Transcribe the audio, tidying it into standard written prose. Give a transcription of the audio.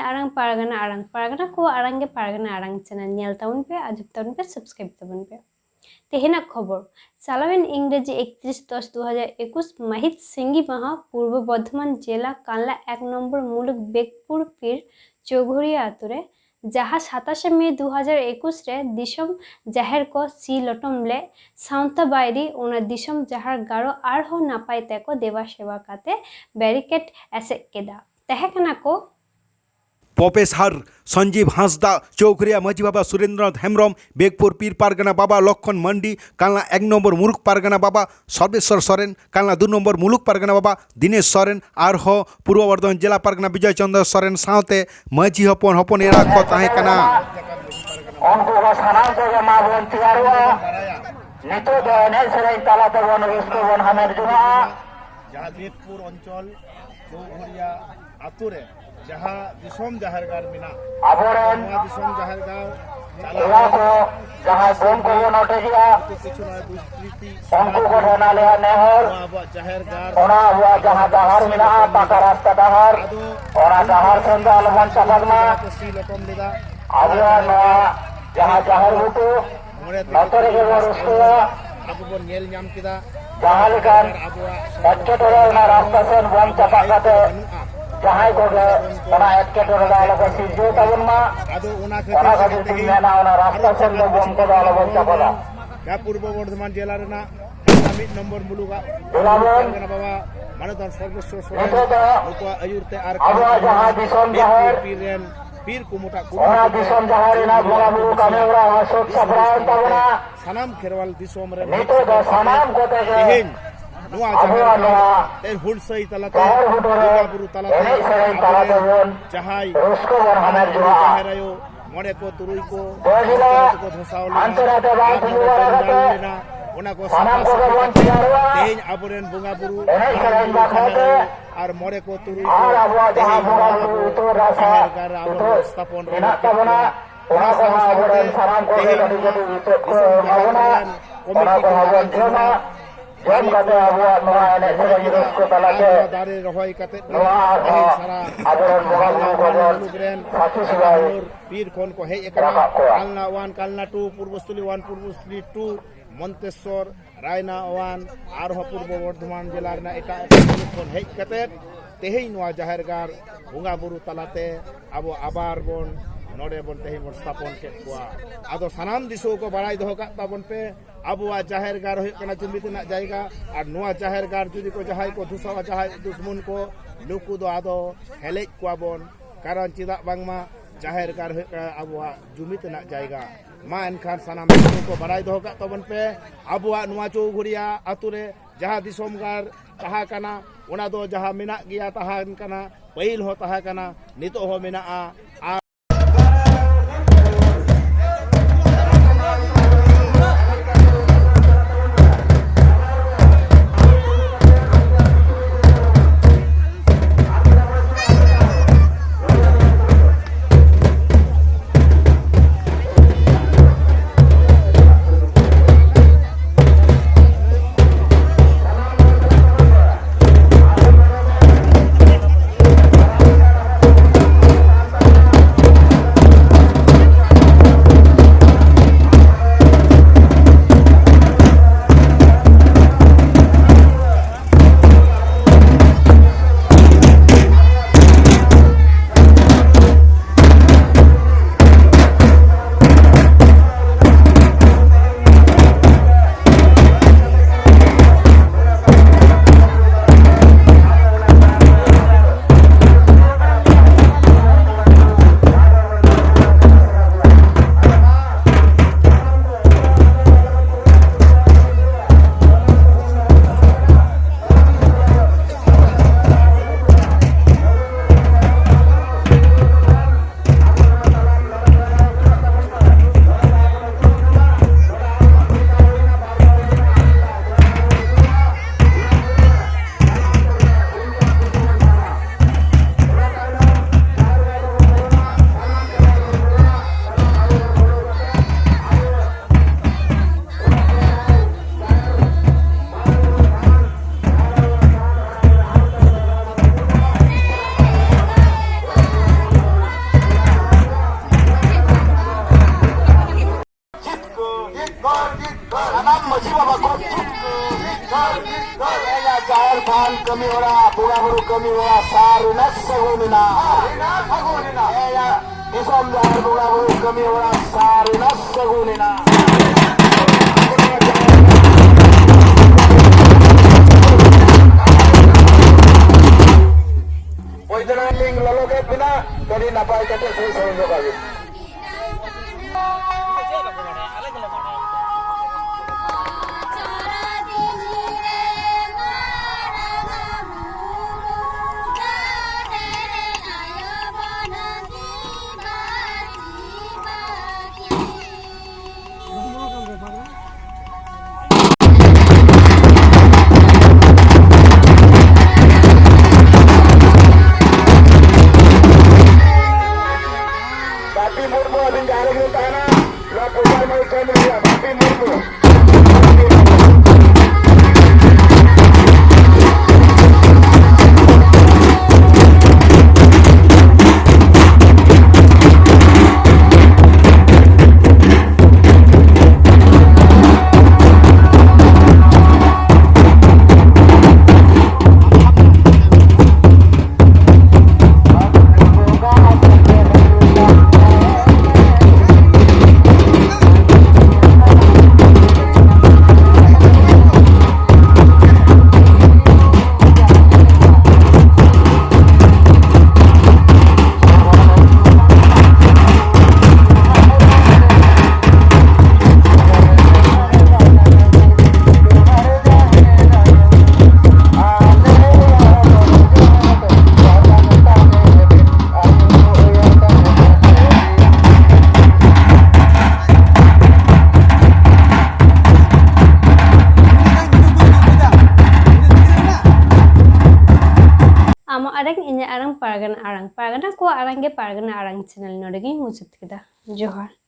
Arang.ᱯᱟᱨᱜᱟᱱᱟ Arang.ᱯᱟᱨᱜᱟᱱᱟ को आरंग Pargana Arang channel nyel tabun pe ajub tabun pe subscribe tabun pe तेहना खबर चालावेन इंग्रेजी 31/10/2021 महित सिंगी माह पूर्व बर्धमान जिला कानला 1 नम्बर मुलुक बेगपुर पीर चौघरिया आतुरे जहाँ 27 मे 2021 रे दिसम जाहिर को सी लटम ले साउंता बायरी ओना दिसम जहार गारो आरहो नापाय तेको देवा सेवा काते बैरिकेड एसेक केदा तहेकना को प्रोफेसर संजीव हांसदा चौघरिया माजी बाबा सुरेंद्रनाथ हेम्ब्रम बेगपुर पीर पारगाना बाबा लक्षण मंडी कालना 1 नम्बर मुलुक पारगाना बाबा सर्वेश्वर सोरेन कालना 2 नम्बर मुलुक पारगाना बाबा दिनेश सोरेन आरहो पूर्व बर्धमान जिला पारगाना विजय चंद्र सोरेन साथे माजी हपन हपन एरा को ताहे कना उनको सानाम को मा बोन तियारवा नितो दो ने सरे ताला तो वन उसको वन हमेर जुना जहां बेगपुर अंचल चौघरिया आतुरे जहाँ दिसोम जाहरगार मिना आबोरन दिसोम जाहरगार चला को जहाँ बोन को नोटे दिया किछु ना दुष्कृति उनको को होना ले नेहर अब जाहरगार ओना हुआ जहाँ जाहर मिना पाका रास्ता जाहर ओना जाहर संदाल मन चलगमा सी लटम लेदा आबुआ नवा जहाँ जाहर हुतो नतरे के वरस्तो अब बोन नेल ᱧᱟᱢ केदा जहाँ लेकर अच्छे तरह ना रास्ता से बोन चपाकाते जहाँ को ओना एक्के टोर दाल को सिजो तबन मा आदो ओना ओना खातिर तिना ओना रास्ता से बोन को दाल बोन चपाला का पूर्व बर्धमान जिला रेना 1 नम्बर मुलुगा दिलावन बाबा माने तो सर्वेश्वर नितो तो उनको अयुरते आर आबुआ जहाँ दिसोम जाहर पीरेन पीर कुमुटा ओना दिसोम जाहर ना बोला मुलु कामेरा अशोक सफरान तबना सनाम खेरवाल दिसोम रे नितो तो सनाम को ते तेहेन नुआ आबुआ नवा तेन हुलसई तलाते कहर हुटोरे बुरु तलाते एने सरे तलाते बोन जहाई उसको वन हमेर जुआ जाहरायो मणे को तुरुई को बोजिले को धसावल अंतराते बात हुआ रहते ओना को सनाम को बोन तियारवा तेन आबरेन बुंगा बुरु एने सरे बात होते और मरे को तुरुई और आबुआ जहाँ बोला मुलु तो रासा तो स्थापन इना तबना ओना को आबरेन सनाम को कटी कटी तो मावना ओना को आबरेन जोना जम कते आबुआ नवा एने सरे जिरस्को तलाते दारे रहोय कते नवा सारा आबरेन बोला मुलु को बोन साथी सुवाई पीर कोन को हे एकरा कालना 1 कालना 2 पूर्वस्थली 1 पूर्वस्थली 2 मंतेश्वर रायना 1 आरो पूर्व बर्धमान जिला रे एटा कोन हे कते तेहि नवा जाहरगार बुंगा बुरु तलाते आबो आबार बोन नोडे बोन तेहि बोन स्थापन के कोआ आदो सनाम दिसो को बड़ाई दो का ताबन पे आबुआ जाहरगार हो कना जुमितना जायगा और नवा जाहरगार जुदी को जहाय को दुसवा जहाय दुश्मन को लुकु दो आदो हेले कोआ बोन कारण चिदा बांगमा जाहरगार हो आबुआ जुमितना जायगा मा एनखान सनाम दिसो को बड़ाई दो का ताबन पे आबुआ नवा चौघरिया आतुरे जहां दिसोमगार तहा कना ओना दो जहां मिना गया तहा कना पहिल हो तहा कना नितो हो मिना आ Cair than kami ora bunga buru kami ora sarinas sagunina isom jair bunga buru kami ora sarinas sagunina Oi jangan ling lalu ke pina jadi napai kate sui sui kali Tapi murmu abin jari kita na, lo putar mai kami ya, tapi murmu. Amo arang inya arang pargana ko arang ge pargana arang channel nodegi muchut kida. Johar.